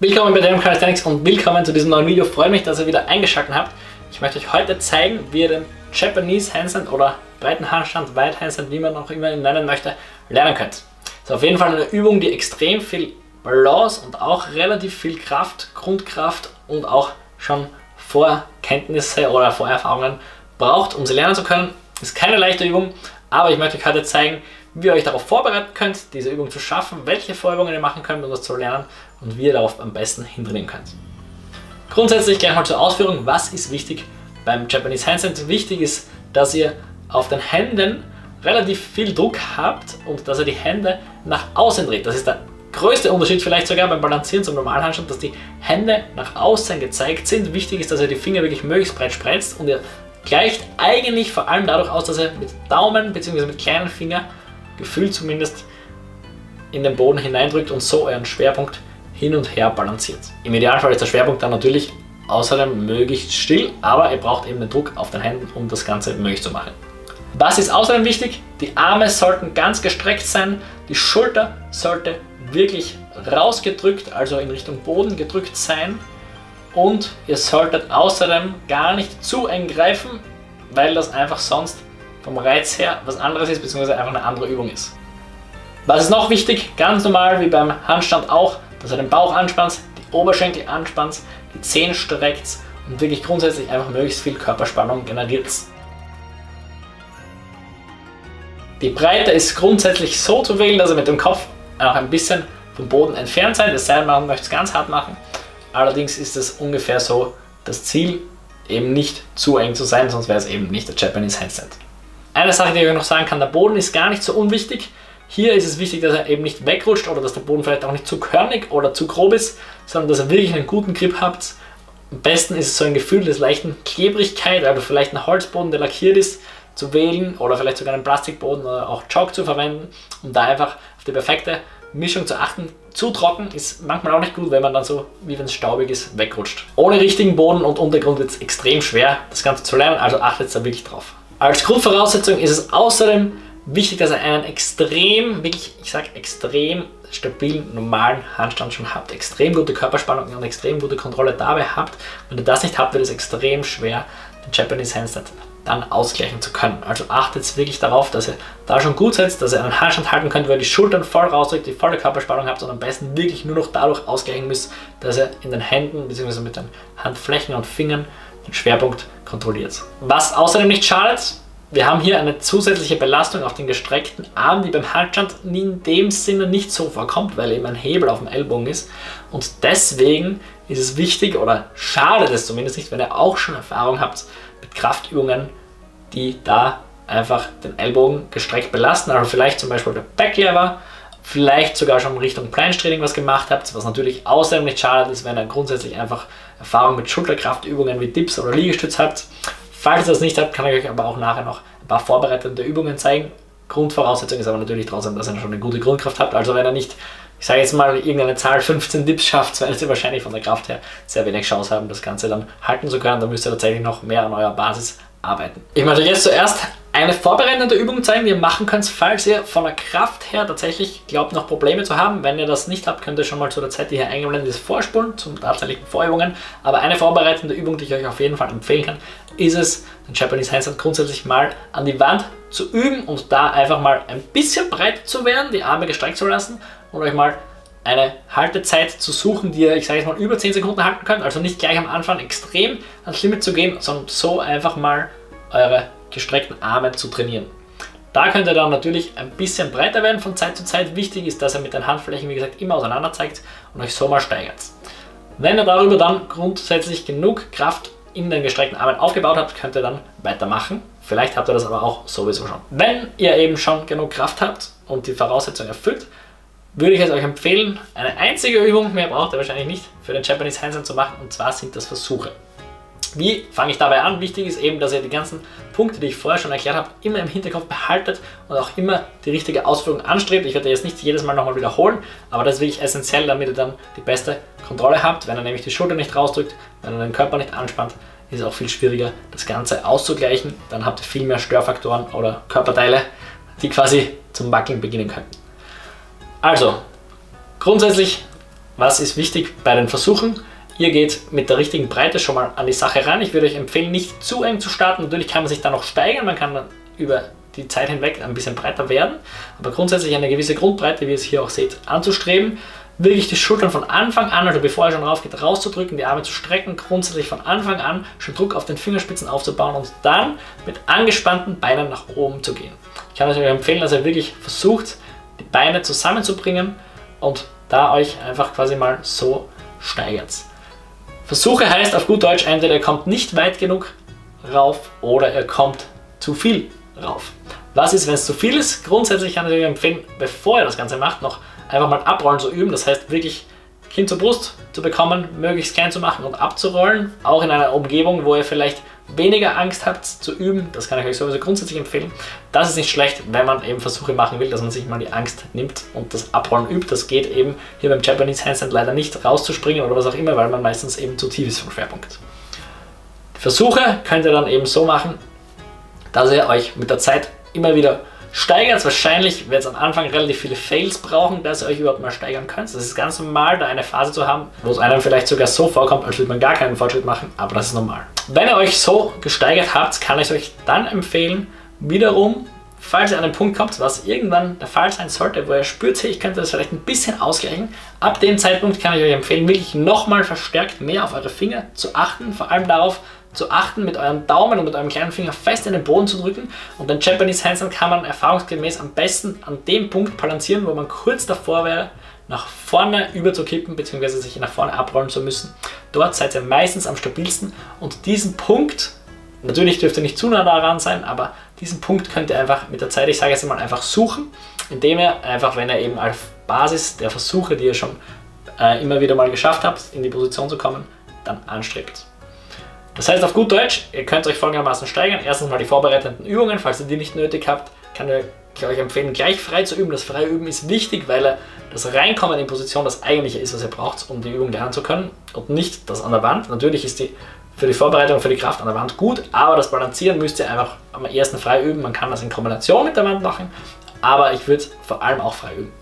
Willkommen bei Dynamic Calisthenics und willkommen zu diesem neuen Video. Freue mich, dass ihr wieder eingeschaltet habt. Ich möchte euch heute zeigen, wie ihr den Japanese Handstand oder breiten Handstand, Wide Handstand, wie man auch immer ihn nennen möchte, lernen könnt. Das ist auf jeden Fall eine Übung, die extrem viel Balance und auch relativ viel Kraft, Grundkraft und auch schon Vorkenntnisse oder Vorerfahrungen braucht, um sie lernen zu können. Ist keine leichte Übung, aber ich möchte euch heute zeigen, wie ihr euch darauf vorbereiten könnt, diese Übung zu schaffen, welche Vorübungen ihr machen könnt, um das zu lernen und wie ihr darauf am besten hintrainieren könnt. Grundsätzlich gleich mal zur Ausführung, was ist wichtig beim Japanese Handstand. Wichtig ist, dass ihr auf den Händen relativ viel Druck habt und dass ihr die Hände nach außen dreht. Das ist der größte Unterschied vielleicht sogar beim Balancieren zum normalen Handstand, dass die Hände nach außen gezeigt sind. Wichtig ist, dass ihr die Finger wirklich möglichst breit spreizt und ihr gleicht eigentlich vor allem dadurch aus, dass ihr mit Daumen bzw. mit kleinen Finger gefühlt zumindest in den Boden hineindrückt und so euren Schwerpunkt hin und her balanciert. Im Idealfall ist der Schwerpunkt dann natürlich außerdem möglichst still, aber ihr braucht eben den Druck auf den Händen, um das Ganze möglich zu machen. Was ist außerdem wichtig? Die Arme sollten ganz gestreckt sein, die Schulter sollte wirklich rausgedrückt, also in Richtung Boden gedrückt sein und ihr solltet außerdem gar nicht zu eng greifen, weil das einfach sonst vom Reiz her was anderes ist, beziehungsweise einfach eine andere Übung ist. Was ist noch wichtig? Ganz normal wie beim Handstand auch, dass ihr den Bauch anspannt, die Oberschenkel anspannt, die Zehen streckt und wirklich grundsätzlich einfach möglichst viel Körperspannung generiert. Die Breite ist grundsätzlich so zu wählen, dass ihr mit dem Kopf auch ein bisschen vom Boden entfernt seid, es sei denn, man möchte es ganz hart machen. Allerdings ist es ungefähr so das Ziel, eben nicht zu eng zu sein, sonst wäre es eben nicht der Japanese Handstand. Eine Sache, die ich euch noch sagen kann, der Boden ist gar nicht so unwichtig. Hier ist es wichtig, dass er eben nicht wegrutscht oder dass der Boden vielleicht auch nicht zu körnig oder zu grob ist, sondern dass ihr wirklich einen guten Grip habt. Am besten ist es so ein Gefühl des leichten Klebrigkeit, also vielleicht ein Holzboden, der lackiert ist, zu wählen oder vielleicht sogar einen Plastikboden oder auch Chalk zu verwenden, um da einfach auf die perfekte Mischung zu achten. Zu trocken ist manchmal auch nicht gut, wenn man dann so, wie wenn es staubig ist, wegrutscht. Ohne richtigen Boden und Untergrund wird es extrem schwer, das Ganze zu lernen, also achtet da wirklich drauf. Als Grundvoraussetzung ist es außerdem wichtig, dass ihr einen extrem, wirklich, ich sage extrem stabilen, normalen Handstand schon habt. Extrem gute Körperspannung und extrem gute Kontrolle dabei habt. Wenn ihr das nicht habt, wird es extrem schwer, den Japanese Handstand dann ausgleichen zu können. Also achtet wirklich darauf, dass ihr da schon gut seid, dass ihr einen Handstand halten könnt, weil ihr die Schultern voll rausdrückt, die volle Körperspannung habt und am besten wirklich nur noch dadurch ausgleichen müsst, dass ihr in den Händen bzw. mit den Handflächen und Fingern den Schwerpunkt kontrolliert. Was außerdem nicht schadet, wir haben hier eine zusätzliche Belastung auf den gestreckten Arm, die beim Handstand in dem Sinne nicht so vorkommt, weil eben ein Hebel auf dem Ellbogen ist. Und deswegen ist es wichtig, oder schadet es zumindest nicht, wenn ihr auch schon Erfahrung habt mit Kraftübungen, die da einfach den Ellbogen gestreckt belasten. Also vielleicht zum Beispiel der Backlever, vielleicht sogar schon Richtung Planche-Training was gemacht habt, was natürlich außerdem nicht schadet ist, wenn ihr grundsätzlich einfach Erfahrung mit Schulterkraftübungen wie Dips oder Liegestütz habt. Falls ihr das nicht habt, kann ich euch aber auch nachher noch ein paar vorbereitende Übungen zeigen. Grundvoraussetzung ist aber natürlich trotzdem, dass ihr schon eine gute Grundkraft habt. Also wenn ihr nicht, ich sage jetzt mal, irgendeine Zahl 15 Dips schafft, werdet ihr wahrscheinlich von der Kraft her sehr wenig Chance haben, das Ganze dann halten zu können. Da müsst ihr tatsächlich noch mehr an eurer Basis arbeiten. Ich möchte euch jetzt zuerst eine vorbereitende Übung zeigen, die ihr machen könnt, falls ihr von der Kraft her tatsächlich glaubt, noch Probleme zu haben. Wenn ihr das nicht habt, könnt ihr schon mal zu der Zeit, die hier eingeblendet ist, vorspulen zum tatsächlichen Vorübungen. Aber eine vorbereitende Übung, die ich euch auf jeden Fall empfehlen kann, ist es, den Japanese Handstand grundsätzlich mal an die Wand zu üben und da einfach mal ein bisschen breit zu werden, die Arme gestreckt zu lassen und euch mal eine Haltezeit zu suchen, die ihr, ich sage jetzt mal, über 10 Sekunden halten könnt. Also nicht gleich am Anfang extrem ans Limit zu gehen, sondern so einfach mal eure gestreckten Arme zu trainieren. Da könnt ihr dann natürlich ein bisschen breiter werden von Zeit zu Zeit. Wichtig ist, dass ihr mit den Handflächen, wie gesagt, immer auseinander zeigt und euch so mal steigert. Wenn ihr darüber dann grundsätzlich genug Kraft in den gestreckten Armen aufgebaut habt, könnt ihr dann weitermachen. Vielleicht habt ihr das aber auch sowieso schon. Wenn ihr eben schon genug Kraft habt und die Voraussetzungen erfüllt, würde ich es euch empfehlen, eine einzige Übung, mehr braucht ihr wahrscheinlich nicht, für den Japanese Handstand zu machen, und zwar sind das Versuche. Wie fange ich dabei an? Wichtig ist eben, dass ihr die ganzen Punkte, die ich vorher schon erklärt habe, immer im Hinterkopf behaltet und auch immer die richtige Ausführung anstrebt. Ich werde jetzt nicht jedes Mal nochmal wiederholen, aber das ist wirklich essentiell, damit ihr dann die beste Kontrolle habt. Wenn ihr nämlich die Schulter nicht rausdrückt, wenn ihr den Körper nicht anspannt, ist es auch viel schwieriger, das Ganze auszugleichen. Dann habt ihr viel mehr Störfaktoren oder Körperteile, die quasi zum Wackeln beginnen könnten. Also, grundsätzlich was ist wichtig bei den Versuchen? Ihr geht mit der richtigen Breite schon mal an die Sache ran. Ich würde euch empfehlen, nicht zu eng zu starten. Natürlich kann man sich da noch steigern, man kann dann über die Zeit hinweg ein bisschen breiter werden, aber grundsätzlich eine gewisse Grundbreite, wie ihr es hier auch seht, anzustreben. Wirklich die Schultern von Anfang an, also bevor ihr schon rauf geht, rauszudrücken, die Arme zu strecken, grundsätzlich von Anfang an schon Druck auf den Fingerspitzen aufzubauen und dann mit angespannten Beinen nach oben zu gehen. Ich kann euch empfehlen, dass ihr wirklich versucht, die Beine zusammenzubringen und da euch einfach quasi mal so steigert. Versuche heißt auf gut Deutsch, entweder ihr kommt nicht weit genug rauf oder ihr kommt zu viel rauf. Was ist, wenn es zu viel ist? Grundsätzlich kann ich euch empfehlen, bevor ihr das Ganze macht, noch einfach mal abrollen zu üben. Das heißt wirklich Kinn zur Brust zu bekommen, möglichst klein zu machen und abzurollen. Auch in einer Umgebung, wo ihr vielleicht weniger Angst habt zu üben. Das kann ich euch sowieso grundsätzlich empfehlen. Das ist nicht schlecht, wenn man eben Versuche machen will, dass man sich mal die Angst nimmt und das Abrollen übt. Das geht eben hier beim Japanese Handstand leider nicht rauszuspringen oder was auch immer, weil man meistens eben zu tief ist vom Schwerpunkt. Die Versuche könnt ihr dann eben so machen, dass ihr euch mit der Zeit immer wieder steigert. Wahrscheinlich wird es am Anfang relativ viele Fails brauchen, dass ihr euch überhaupt mal steigern könnt. Das ist ganz normal, da eine Phase zu haben, wo es einem vielleicht sogar so vorkommt, als würde man gar keinen Fortschritt machen, aber das ist normal. Wenn ihr euch so gesteigert habt, kann ich euch dann empfehlen, wiederum, falls ihr an den Punkt kommt, was irgendwann der Fall sein sollte, wo ihr spürt, ich könnte das vielleicht ein bisschen ausgleichen, ab dem Zeitpunkt kann ich euch empfehlen, wirklich nochmal verstärkt mehr auf eure Finger zu achten, vor allem darauf, zu achten, mit eurem Daumen und mit eurem kleinen Finger fest in den Boden zu drücken. Und den Japanese Handstand kann man erfahrungsgemäß am besten an dem Punkt balancieren, wo man kurz davor wäre, nach vorne überzukippen bzw. sich nach vorne abrollen zu müssen. Dort seid ihr meistens am stabilsten und diesen Punkt, natürlich dürft ihr nicht zu nah daran sein, aber diesen Punkt könnt ihr einfach mit der Zeit, ich sage jetzt mal, einfach suchen, indem ihr einfach, wenn ihr eben als Basis der Versuche, die ihr schon immer wieder mal geschafft habt, in die Position zu kommen, dann anstrebt. Das heißt auf gut Deutsch, ihr könnt euch folgendermaßen steigern. Erstens mal die vorbereitenden Übungen, falls ihr die nicht nötig habt, kann ich euch empfehlen, gleich frei zu üben. Das freie Üben ist wichtig, weil das Reinkommen in Position das Eigentliche ist, was ihr braucht, um die Übung lernen zu können und nicht das an der Wand. Natürlich ist die für die Vorbereitung, für die Kraft an der Wand gut, aber das Balancieren müsst ihr einfach am ersten frei üben. Man kann das in Kombination mit der Wand machen, aber ich würde vor allem auch frei üben.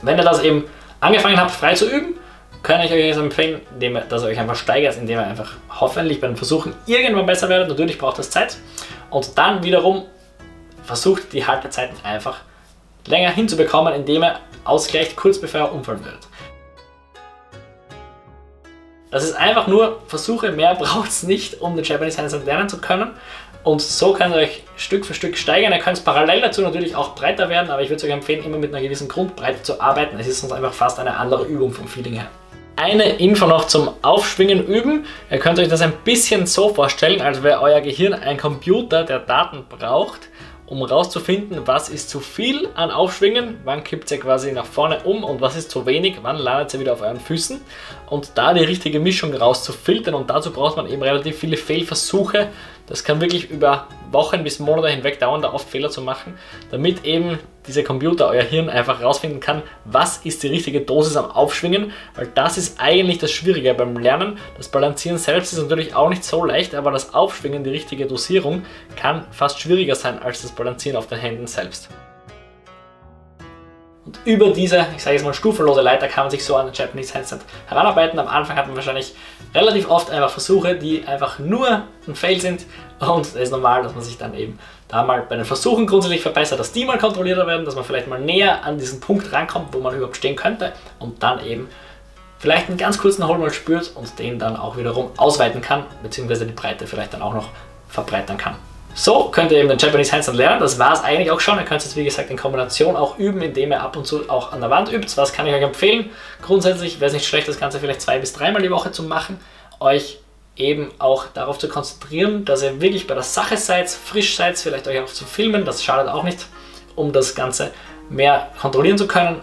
Wenn ihr das eben angefangen habt, frei zu üben, kann ich euch jetzt empfehlen, dass ihr euch einfach steigert, indem ihr einfach hoffentlich bei den Versuchen irgendwann besser werdet. Natürlich braucht das Zeit. Und dann wiederum versucht, die Haltezeiten einfach länger hinzubekommen, indem ihr ausgleicht, kurz bevor ihr umfallen werdet. Das ist einfach nur Versuche, mehr braucht es nicht, um den Japanese Handstand lernen zu können. Und so könnt ihr euch Stück für Stück steigern. Ihr könnt parallel dazu natürlich auch breiter werden, aber ich würde euch empfehlen, immer mit einer gewissen Grundbreite zu arbeiten. Es ist sonst einfach fast eine andere Übung vom Feeling her. Eine Info noch zum Aufschwingen üben. Ihr könnt euch das ein bisschen so vorstellen, als wäre euer Gehirn ein Computer, der Daten braucht, um herauszufinden, was ist zu viel an Aufschwingen, wann kippt ihr quasi nach vorne um und was ist zu wenig, wann landet ihr wieder auf euren Füßen. Und da die richtige Mischung rauszufiltern, und dazu braucht man eben relativ viele Fehlversuche. Das kann wirklich über Wochen bis Monate hinweg dauern, da oft Fehler zu machen, damit eben dieser Computer, euer Hirn, einfach herausfinden kann, was ist die richtige Dosis am Aufschwingen, weil das ist eigentlich das Schwierige beim Lernen. Das Balancieren selbst ist natürlich auch nicht so leicht, aber das Aufschwingen, die richtige Dosierung, kann fast schwieriger sein als das Balancieren auf den Händen selbst. Und über diese, ich sage jetzt mal, stufenlose Leiter kann man sich so an den Japanese Handstand heranarbeiten. Am Anfang hat man wahrscheinlich relativ oft einfach Versuche, die einfach nur ein Fail sind. Und es ist normal, dass man sich dann eben da mal bei den Versuchen grundsätzlich verbessert, dass die mal kontrollierter werden, dass man vielleicht mal näher an diesen Punkt rankommt, wo man überhaupt stehen könnte und dann eben vielleicht einen ganz kurzen Hold mal spürt und den dann auch wiederum ausweiten kann, beziehungsweise die Breite vielleicht dann auch noch verbreitern kann. So könnt ihr eben den Japanese Handstand lernen. Das war es eigentlich auch schon. Ihr könnt es, wie gesagt, in Kombination auch üben, indem ihr ab und zu auch an der Wand übt. Was kann ich euch empfehlen? Grundsätzlich wäre es nicht schlecht, das Ganze vielleicht 2- bis 3-mal die Woche zu machen. Euch eben auch darauf zu konzentrieren, dass ihr wirklich bei der Sache seid, frisch seid, vielleicht euch auch zu filmen. Das schadet auch nicht, um das Ganze mehr kontrollieren zu können.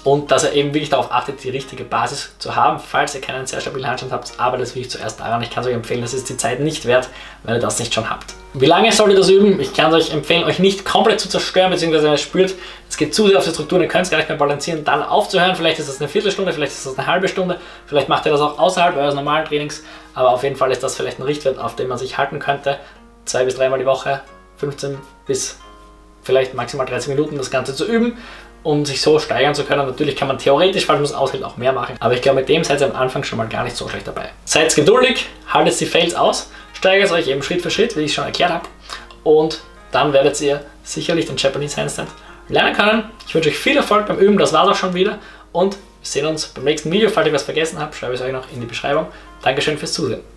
Und dass ihr eben wirklich darauf achtet, die richtige Basis zu haben, falls ihr keinen sehr stabilen Handstand habt, arbeitet wirklich zuerst daran. Ich kann es euch empfehlen, das ist die Zeit nicht wert, wenn ihr das nicht schon habt. Wie lange sollt ihr das üben? Ich kann es euch empfehlen, euch nicht komplett zu zerstören, beziehungsweise wenn ihr spürt, es geht zu sehr auf die Strukturen, ihr könnt es gar nicht mehr balancieren, dann aufzuhören. Vielleicht ist das eine Viertelstunde, vielleicht ist das eine halbe Stunde, vielleicht macht ihr das auch außerhalb eures normalen Trainings, aber auf jeden Fall ist das vielleicht ein Richtwert, auf den man sich halten könnte. 2- bis 3-mal die Woche, 15 bis vielleicht maximal 30 Minuten das Ganze zu üben. um sich so steigern zu können. Natürlich kann man theoretisch, falls man es aushält, auch mehr machen. Aber ich glaube, mit dem seid ihr am Anfang schon mal gar nicht so schlecht dabei. Seid geduldig, haltet die Fails aus, steigert euch eben Schritt für Schritt, wie ich schon erklärt habe. Und dann werdet ihr sicherlich den Japanese Handstand lernen können. Ich wünsche euch viel Erfolg beim Üben, das war's auch schon wieder. Und wir sehen uns beim nächsten Video. Falls ich was vergessen habe, schreibe ich es euch noch in die Beschreibung. Dankeschön fürs Zusehen.